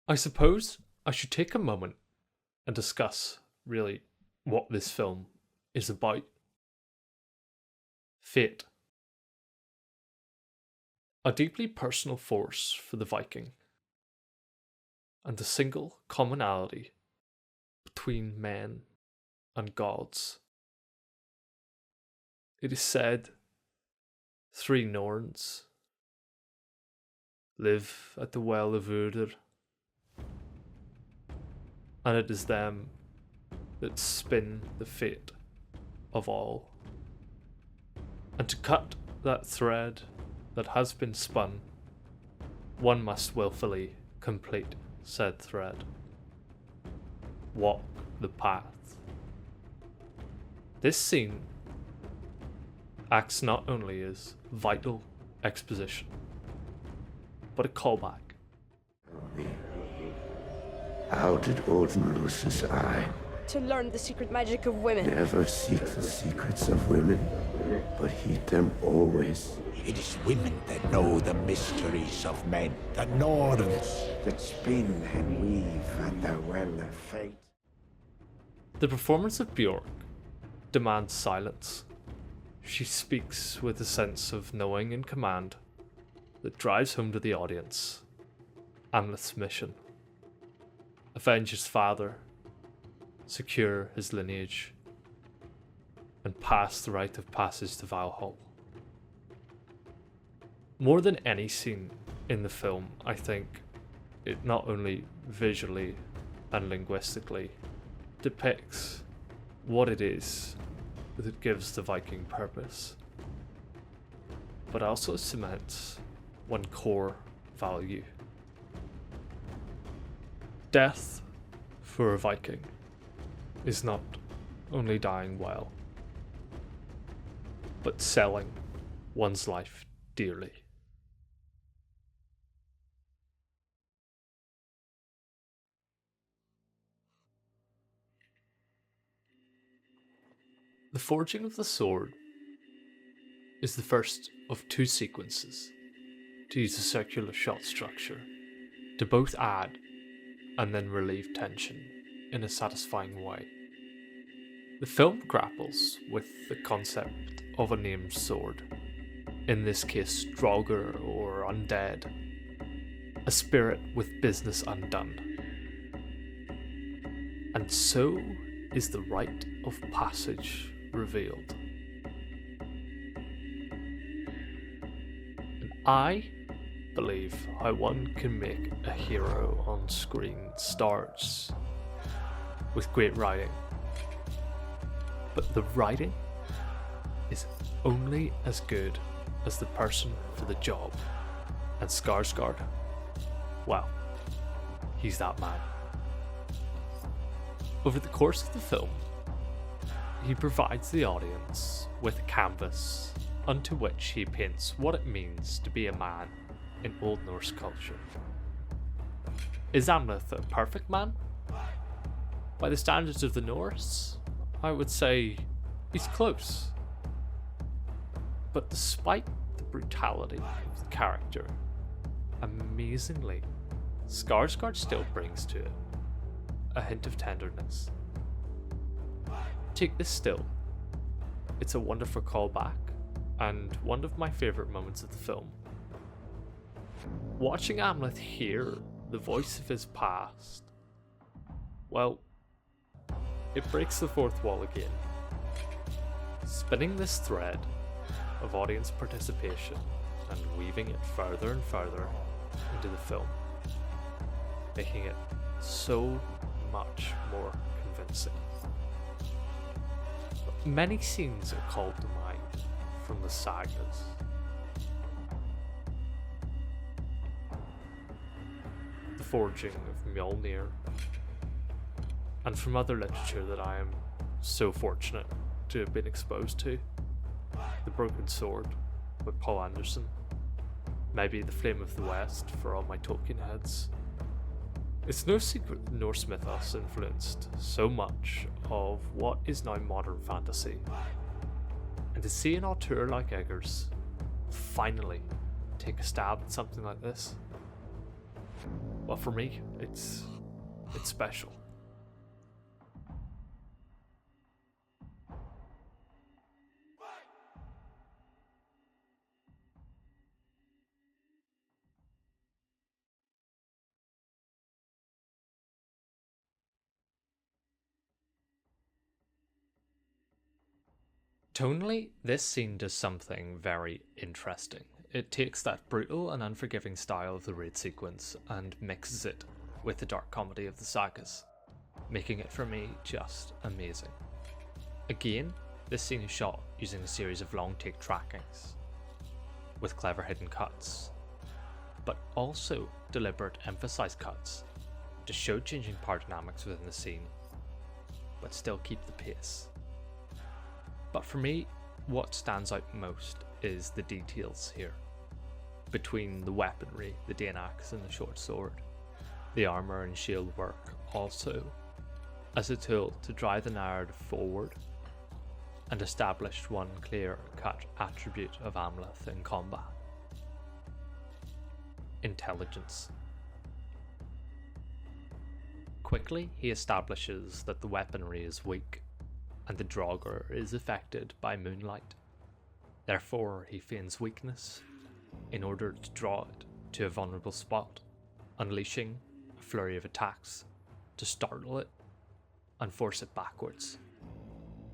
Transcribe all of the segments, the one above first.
I suppose I should take a moment and discuss, really, what this film is about. Fate. A deeply personal force for the Viking, and the single commonality between men and gods. It is said 3 Norns live at the Well of Urdir, and it is them that spin the fate of all. And to cut that thread that has been spun, one must willfully complete said thread. Walk the path. This scene acts not only as vital exposition, but a callback. How did Odin lose his eye? To learn the secret magic of women. Never seek the secrets of women, but heed them always. It is women that know the mysteries of men, the Norns. That spin and weave at the well of fate. The performance of Björk demands silence. She speaks with a sense of knowing and command that drives home to the audience Amleth's mission. Avenge his father, secure his lineage, and pass the rite of passage to Valhalla. More than any scene in the film, I think it not only visually and linguistically depicts what it is that gives the Viking purpose, but also cements one core value. Death for a Viking is not only dying well, but selling one's life dearly. The forging of the sword is the first of 2 sequences to use a circular shot structure to both add and then relieve tension in a satisfying way. The film grapples with the concept of a named sword, in this case Draugr or undead, a spirit with business undone. And so is the rite of passage revealed. And I believe how one can make a hero on screen starts with great writing, but the writing is only as good as the person for the job, and Skarsgård, well, he's that man. Over the course of the film, he provides the audience with a canvas unto which he paints what it means to be a man in Old Norse culture. Is Amleth a perfect man? By the standards of the Norse, I would say he's close. But despite the brutality of the character, amazingly, Skarsgård still brings to it a hint of tenderness. Take this still. It's a wonderful callback, and one of my favourite moments of the film. Watching Amleth hear the voice of his past, well, it breaks the fourth wall again, spinning this thread of audience participation and weaving it further and further into the film, making it so much more convincing. But many scenes are called to mind from the sagas. The forging of Mjolnir, and from other literature that I am so fortunate to have been exposed to. The Broken Sword by Paul Anderson, maybe The Flame of the West for all my Tolkien heads. It's no secret that Norse mythos influenced so much of what is now modern fantasy, and to see an auteur like Eggers finally take a stab at something like this, well, for me, it's special. Tonally, this scene does something very interesting. It takes that brutal and unforgiving style of the raid sequence and mixes it with the dark comedy of the sagas, making it for me just amazing. Again, this scene is shot using a series of long take trackings with clever hidden cuts, but also deliberate emphasized cuts to show changing power dynamics within the scene, but still keep the pace. But for me, what stands out most is the details here. Between the weaponry, the Dane axe and the short sword, the armour and shield work also as a tool to drive the narrative forward and establish one clear cut attribute of Amleth in combat: intelligence. Quickly, he establishes that the weaponry is weak and the Draugr is affected by moonlight. Therefore, he feigns weakness in order to draw it to a vulnerable spot, unleashing a flurry of attacks to startle it and force it backwards,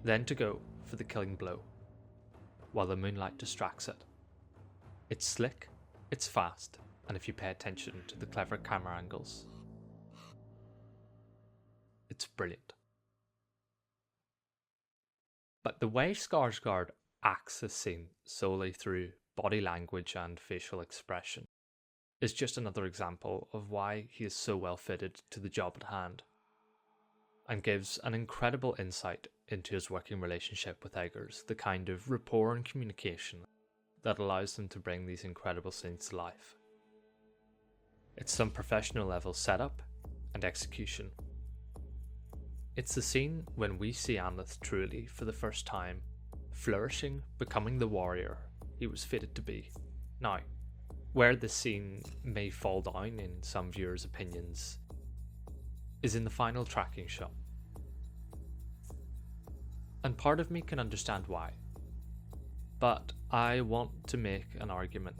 then to go for the killing blow while the moonlight distracts it. It's slick, it's fast, and if you pay attention to the clever camera angles, it's brilliant. But the way Skarsgård acts this scene solely through body language and facial expression is just another example of why he is so well fitted to the job at hand, and gives an incredible insight into his working relationship with Eggers, the kind of rapport and communication that allows them to bring these incredible scenes to life. It's some professional level setup and execution. It's the scene when we see Amleth truly, for the first time, flourishing, becoming the warrior he was fitted to be. Now, where this scene may fall down in some viewers' opinions is in the final tracking shot. And part of me can understand why. But I want to make an argument.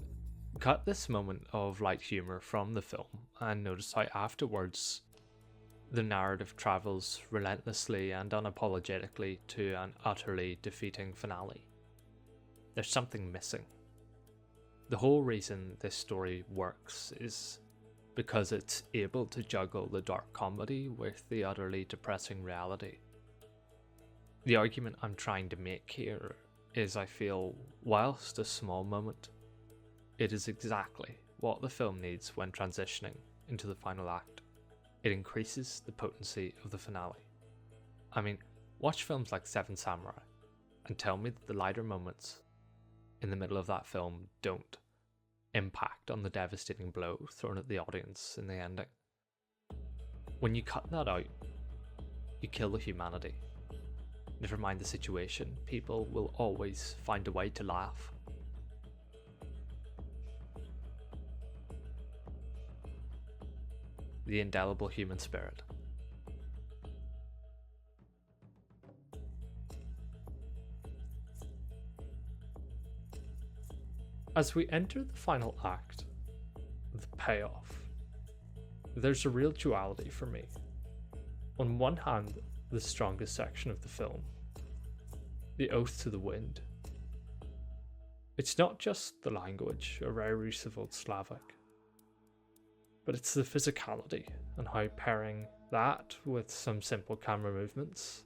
Cut this moment of light humour from the film and notice how afterwards the narrative travels relentlessly and unapologetically to an utterly defeating finale. There's something missing. The whole reason this story works is because it's able to juggle the dark comedy with the utterly depressing reality. The argument I'm trying to make here is, I feel, whilst a small moment, it is exactly what the film needs when transitioning into the final act. It increases the potency of the finale. I mean, watch films like Seven Samurai and tell me that the lighter moments in the middle of that film don't impact on the devastating blow thrown at the audience in the ending. When you cut that out, you kill the humanity. Never mind the situation, people will always find a way to laugh. The indelible human spirit. As we enter the final act, the payoff, there's a real duality for me. On one hand, the strongest section of the film, the Oath to the Wind. It's not just the language, a rare use of Old Slavic, but it's the physicality and how pairing that with some simple camera movements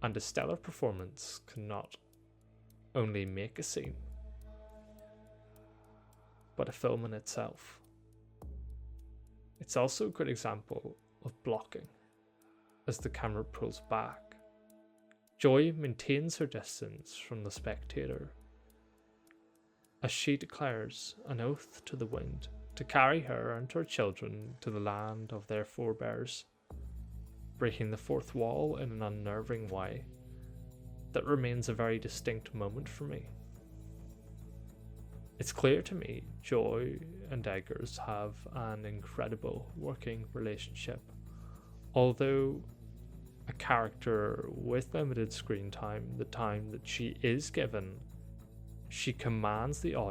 and a stellar performance can not only make a scene, but a film in itself. It's also a good example of blocking as the camera pulls back. Joy maintains her distance from the spectator as she declares an oath to the wind to carry her and her children to the land of their forebears, breaking the fourth wall in an unnerving way that remains a very distinct moment for me. It's clear to me Joy and Eggers have an incredible working relationship. Although a character with limited screen time, the time that she is given, she commands the audience